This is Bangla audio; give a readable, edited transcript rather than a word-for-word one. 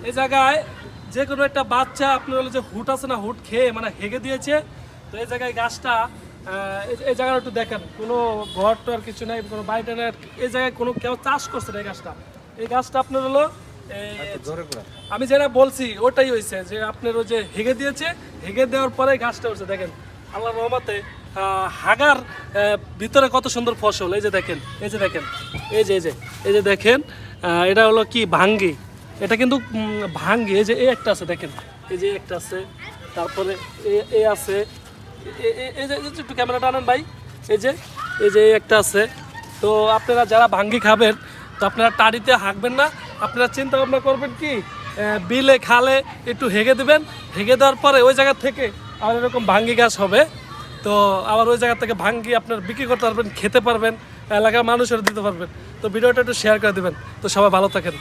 এই জায়গায় যে কোনো একটা বাচ্চা আপনার হলো যে হুট আছে না, হুট খেয়ে মানে হেগে দিয়েছে। তো এই জায়গায় গাছটা এই জায়গাটা একটু দেখেন, কোনো ঘর টর কিছু নাই, কোনো বাড়িটা নেই, এই জায়গায় কোনো কেউ চাষ করছে না। এই গাছটা আপনার হলো আমি যেটা বলছি ওটাই হয়েছে, যে আপনার ওই যে হেগে দিয়েছে, হেগে দেওয়ার পরে গাছটা হচ্ছে দেখেন আল্লাহর রহমতে হাগার ভিতরে কত সুন্দর ফসল। এই যে দেখেন, এই যে দেখেন, এই যে দেখেন, এটা হলো কি ভাঙ্গি, এটা কিন্তু ভাঙ্গি। এই যে এই একটা আছে দেখেন, এই যে একটা আছে, তারপরে এ আছে, এই যে একটু ক্যামেরাটা আনেন ভাই, এই যে একটা আছে। তো আপনারা যারা ভাঙ্গি খাবেন, তো আপনারা টাড়িতে হাঁকবেন না, আপনারা চিন্তা ভাবনা করবেন কি বিলে খালে একটু হেগে দেবেন, হেগে দেওয়ার পরে ওই জায়গা থেকে আর এরকম ভাঙ্গি গাছ হবে। তো আবার ওই জায়গা থেকে ভাঙ্গি আপনার বিক্রি করতে পারবেন, খেতে পারবেন, এলাকার মানুষের দিতে পারবেন। তো ভিডিওটা একটু শেয়ার করে দেবেন। তো সবাই ভালো থাকেন।